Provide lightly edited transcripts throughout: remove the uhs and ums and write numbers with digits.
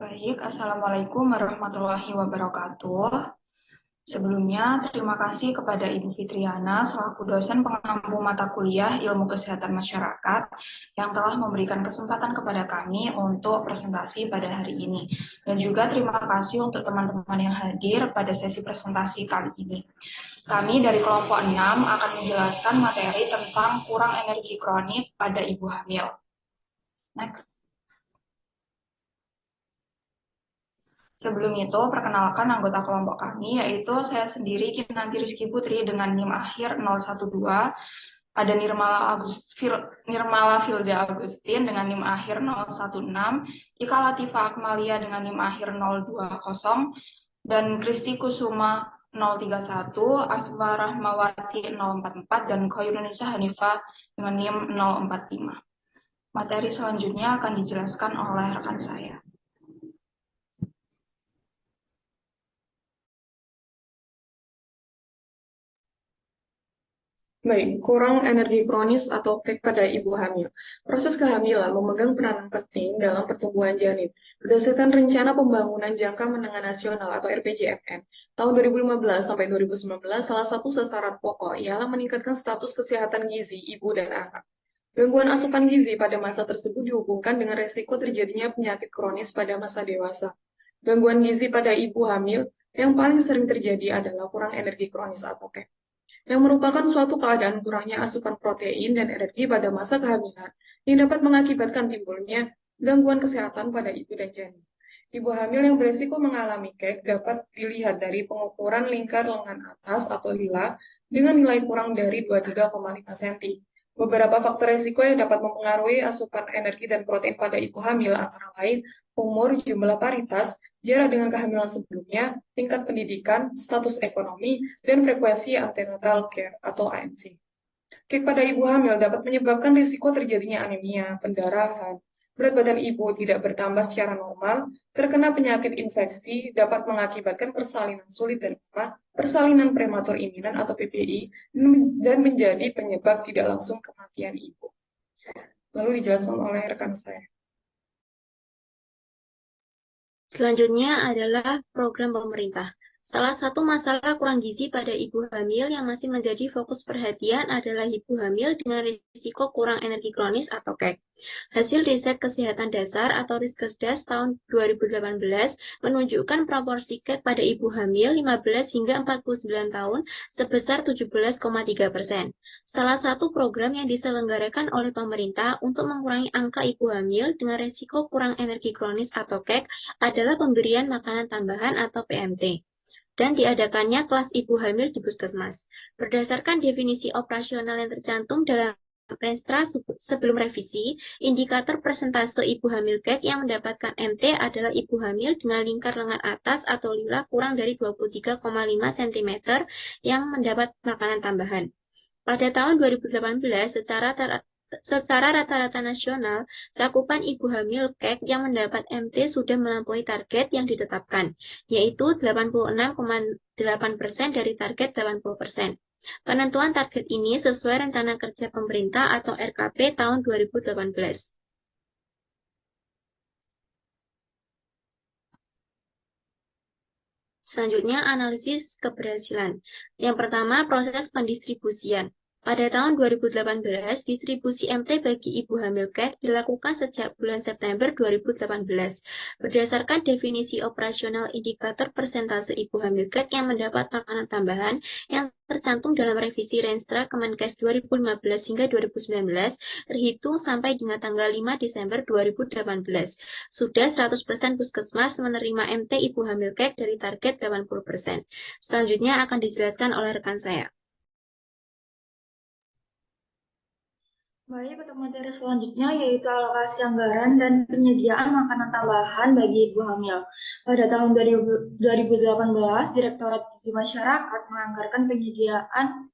Baik, Assalamualaikum warahmatullahi wabarakatuh. Sebelumnya, terima kasih kepada Ibu Fitriana selaku dosen pengampu mata kuliah Ilmu Kesehatan Masyarakat yang telah memberikan kesempatan kepada kami untuk presentasi pada hari ini. Dan juga terima kasih untuk teman-teman yang hadir pada sesi presentasi kali ini. Kami dari kelompok 6 akan menjelaskan materi tentang kurang energi kronik pada ibu hamil. Next. Sebelum itu, perkenalkan anggota kelompok kami, yaitu saya sendiri, Kinanti Rizky Putri, dengan NIM akhir 012, ada Nirmala Filda Agustin dengan NIM akhir 016, Ika Latifah Akmalia dengan NIM akhir 020, dan Kristi Kusuma 031, Afifah Rahmawati 044, dan Khoirunisa Hanifah dengan NIM 045. Materi selanjutnya akan dijelaskan oleh rekan saya. Baik, kurang energi kronis atau KEK pada ibu hamil. Proses kehamilan memegang peranan penting dalam pertumbuhan janin. Berdasarkan Rencana Pembangunan Jangka Menengah Nasional atau RPJMN tahun 2015 sampai 2019, salah satu sasaran pokok ialah meningkatkan status kesehatan gizi ibu dan anak. Gangguan asupan gizi pada masa tersebut dihubungkan dengan resiko terjadinya penyakit kronis pada masa dewasa. Gangguan gizi pada ibu hamil yang paling sering terjadi adalah kurang energi kronis atau KEK, yang merupakan suatu keadaan kurangnya asupan protein dan energi pada masa kehamilan yang dapat mengakibatkan timbulnya gangguan kesehatan pada ibu dan janin. Ibu hamil yang beresiko mengalami KEK dapat dilihat dari pengukuran lingkar lengan atas atau lila dengan nilai kurang dari 23,5 cm. Beberapa faktor resiko yang dapat mempengaruhi asupan energi dan protein pada ibu hamil antara lain umur, jumlah paritas, jarak dengan kehamilan sebelumnya, tingkat pendidikan, status ekonomi, dan frekuensi antenatal care atau ANC. KEK pada ibu hamil dapat menyebabkan risiko terjadinya anemia, pendarahan, berat badan ibu tidak bertambah secara normal, terkena penyakit infeksi, dapat mengakibatkan persalinan sulit dan lemah, persalinan prematur iminan atau PPI, dan menjadi penyebab tidak langsung kematian ibu. Lalu dijelaskan oleh rekan saya. Selanjutnya adalah program pemerintah. Salah satu masalah kurang gizi pada ibu hamil yang masih menjadi fokus perhatian adalah ibu hamil dengan risiko kurang energi kronis atau KEK. Hasil riset kesehatan dasar atau Riskesdas tahun 2018 menunjukkan proporsi KEK pada ibu hamil 15 hingga 49 tahun sebesar 17,3%. Salah satu program yang diselenggarakan oleh pemerintah untuk mengurangi angka ibu hamil dengan risiko kurang energi kronis atau KEK adalah pemberian makanan tambahan atau PMT dan diadakannya kelas ibu hamil di puskesmas. Berdasarkan definisi operasional yang tercantum dalam Renstra sebelum revisi, indikator persentase ibu hamil KEK yang mendapatkan MT adalah ibu hamil dengan lingkar lengan atas atau lila kurang dari 23,5 cm yang mendapat makanan tambahan. Pada tahun 2018, secara rata-rata nasional, cakupan ibu hamil KEK yang mendapat MT sudah melampaui target yang ditetapkan, yaitu 86,8% dari target 80%. Penentuan target ini sesuai Rencana Kerja Pemerintah atau RKP tahun 2018. Selanjutnya, analisis keberhasilan. Yang pertama, proses pendistribusian. Pada tahun 2018, distribusi MT bagi ibu hamil KEK dilakukan sejak bulan September 2018. Berdasarkan definisi operasional indikator persentase ibu hamil KEK yang mendapat makanan tambahan yang tercantum dalam revisi Renstra Kemenkes 2015 hingga 2019, terhitung sampai dengan tanggal 5 Desember 2018. Sudah 100% puskesmas menerima MT ibu hamil KEK dari target 80%. Selanjutnya akan dijelaskan oleh rekan saya. Baik, untuk materi selanjutnya yaitu alokasi anggaran dan penyediaan makanan tambahan bagi ibu hamil. Pada tahun 2018, Direktorat Gizi Masyarakat menganggarkan penyediaan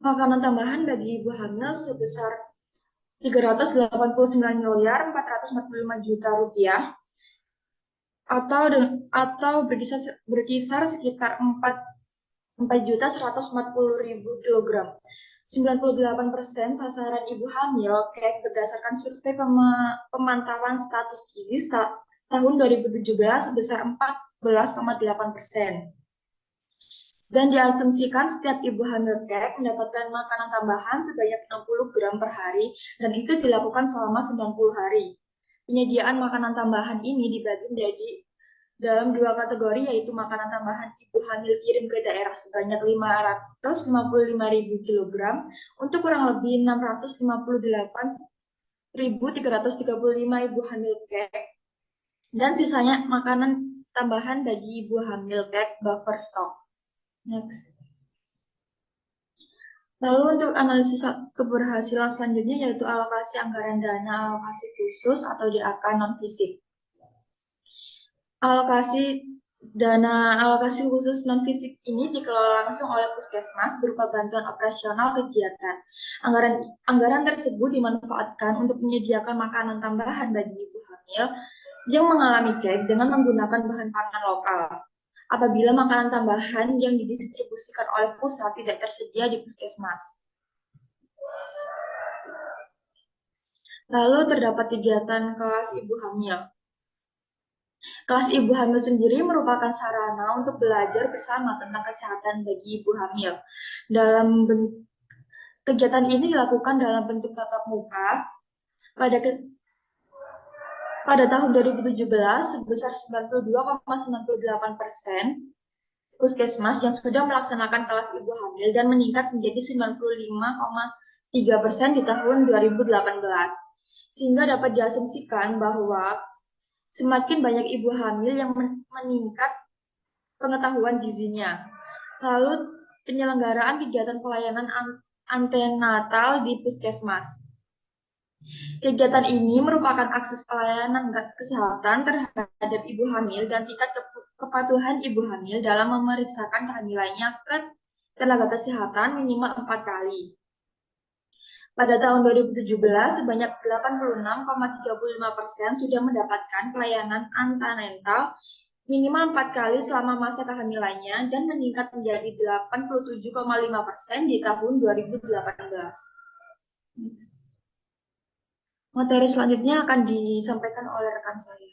makanan tambahan bagi ibu hamil sebesar 389 miliar 445 juta rupiah atau berkisar sekitar 4.140.000 kilogram. 98% sasaran ibu hamil KEK berdasarkan survei pemantauan status gizi tahun 2017 sebesar 14,8%. Dan diasumsikan setiap ibu hamil kek mendapatkan makanan tambahan sebanyak 60 gram per hari, dan itu dilakukan selama 90 hari. Penyediaan makanan tambahan ini dibagi menjadi dalam dua kategori, yaitu makanan tambahan ibu hamil kirim ke daerah sebanyak 555.000 kg untuk kurang lebih 658.335 ibu hamil kek, dan sisanya makanan tambahan bagi ibu hamil kek buffer stock. Next. Lalu untuk analisis keberhasilan selanjutnya yaitu alokasi anggaran dana alokasi khusus atau DAK non-fisik. Alokasi khusus non-fisik ini dikelola langsung oleh Puskesmas berupa bantuan operasional kegiatan. Anggaran tersebut dimanfaatkan untuk menyediakan makanan tambahan bagi ibu hamil yang mengalami kek dengan menggunakan bahan pangan lokal. Apabila makanan tambahan yang didistribusikan oleh pusat tidak tersedia di Puskesmas. Lalu terdapat kegiatan kelas ibu hamil. Kelas ibu hamil sendiri merupakan sarana untuk belajar bersama tentang kesehatan bagi ibu hamil. Kegiatan ini dilakukan dalam bentuk tatap muka pada tahun 2017 sebesar 92,98% Puskesmas yang sudah melaksanakan kelas ibu hamil dan meningkat menjadi 95,3% di tahun 2018. Sehingga dapat diasumsikan bahwa semakin banyak ibu hamil yang meningkat pengetahuan gizinya. Lalu penyelenggaraan kegiatan pelayanan antenatal di Puskesmas. Kegiatan ini merupakan akses pelayanan kesehatan terhadap ibu hamil dan tingkat kepatuhan ibu hamil dalam memeriksakan kehamilannya ke tenaga kesehatan minimal 4 kali. Pada tahun 2017, sebanyak 86,35% sudah mendapatkan pelayanan antenatal minimal 4 kali selama masa kehamilannya dan meningkat menjadi 87,5% di tahun 2018. Materi selanjutnya akan disampaikan oleh rekan saya.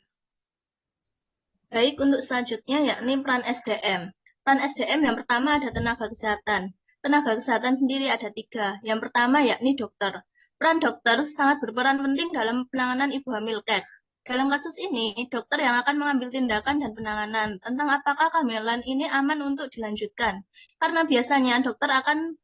Baik, untuk selanjutnya yakni peran SDM. Peran SDM yang pertama ada tenaga kesehatan. Tenaga kesehatan sendiri ada 3. Yang pertama yakni dokter. Peran dokter sangat berperan penting dalam penanganan ibu hamil kek. Dalam kasus ini, dokter yang akan mengambil tindakan dan penanganan tentang apakah kehamilan ini aman untuk dilanjutkan. Karena biasanya dokter akan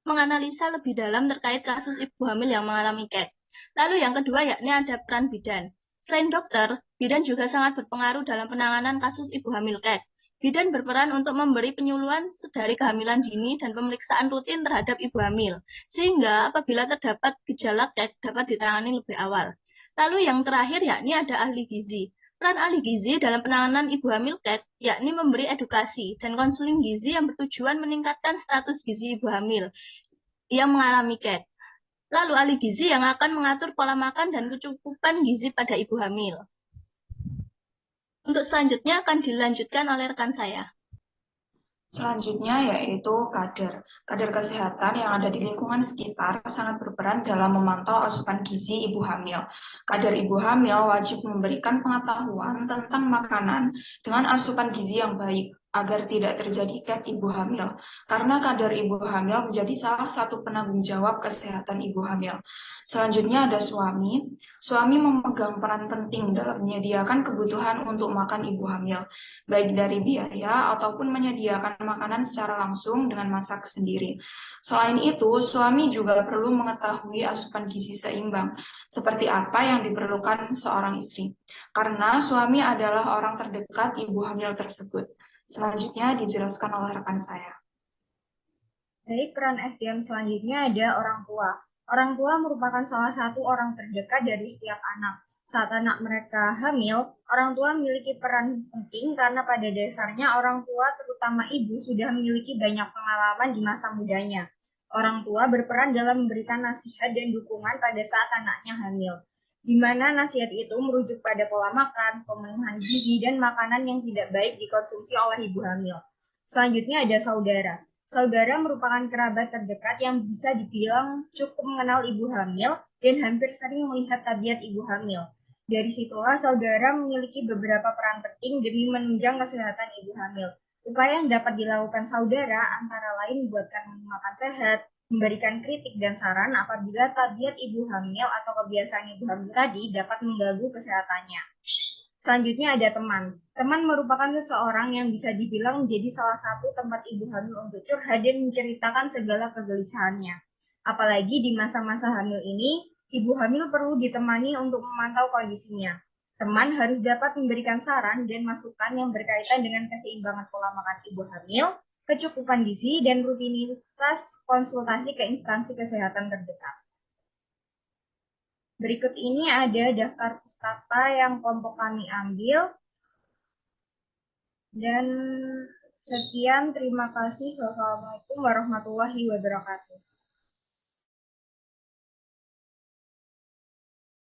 menganalisa lebih dalam terkait kasus ibu hamil yang mengalami kek. Lalu yang kedua yakni ada peran bidan. Selain dokter, bidan juga sangat berpengaruh dalam penanganan kasus ibu hamil kek. Bidan berperan untuk memberi penyuluhan dari kehamilan dini dan pemeriksaan rutin terhadap ibu hamil, sehingga apabila terdapat gejala kek dapat ditangani lebih awal. Lalu yang terakhir yakni ada ahli gizi. Peran ahli gizi dalam penanganan ibu hamil kek yakni memberi edukasi dan konseling gizi yang bertujuan meningkatkan status gizi ibu hamil yang mengalami kek. Lalu ahli gizi yang akan mengatur pola makan dan kecukupan gizi pada ibu hamil. Untuk selanjutnya akan dilanjutkan oleh rekan saya. Selanjutnya yaitu kader. Kader kesehatan yang ada di lingkungan sekitar sangat berperan dalam memantau asupan gizi ibu hamil. Kader ibu hamil wajib memberikan pengetahuan tentang makanan dengan asupan gizi yang baik agar tidak terjadi kek ibu hamil. Karena kader ibu hamil menjadi salah satu penanggung jawab kesehatan ibu hamil. Selanjutnya ada suami. Suami memegang peran penting dalam menyediakan kebutuhan untuk makan ibu hamil, baik dari biaya ataupun menyediakan makanan secara langsung dengan masak sendiri. Selain itu, suami juga perlu mengetahui asupan gizi seimbang, seperti apa yang diperlukan seorang istri, karena suami adalah orang terdekat ibu hamil tersebut. Selanjutnya dijelaskan oleh rekan saya. Baik, peran SDM selanjutnya ada orang tua. Orang tua merupakan salah satu orang terdekat dari setiap anak. Saat anak mereka hamil, orang tua memiliki peran penting karena pada dasarnya orang tua, terutama ibu, sudah memiliki banyak pengalaman di masa mudanya. Orang tua berperan dalam memberikan nasihat dan dukungan pada saat anaknya hamil, di mana nasihat itu merujuk pada pola makan, pemenuhan gizi, dan makanan yang tidak baik dikonsumsi oleh ibu hamil. Selanjutnya ada saudara. Saudara merupakan kerabat terdekat yang bisa dibilang cukup mengenal ibu hamil dan hampir sering melihat tabiat ibu hamil. Dari situlah saudara memiliki beberapa peran penting demi menunjang kesehatan ibu hamil. Upaya yang dapat dilakukan saudara antara lain membuatkan makan sehat, memberikan kritik dan saran apabila tabiat ibu hamil atau kebiasaan ibu hamil tadi dapat mengganggu kesehatannya. Selanjutnya ada teman. Teman merupakan seseorang yang bisa dibilang menjadi salah satu tempat ibu hamil untuk curhat dan menceritakan segala kegelisahannya. Apalagi di masa-masa hamil ini, ibu hamil perlu ditemani untuk memantau kondisinya. Teman harus dapat memberikan saran dan masukan yang berkaitan dengan keseimbangan pola makan ibu hamil, kecukupan gizi, dan rutinitas konsultasi ke instansi kesehatan terdekat. Berikut ini ada daftar pustaka yang kelompok kami ambil. Dan sekian, terima kasih. Wassalamualaikum warahmatullahi wabarakatuh.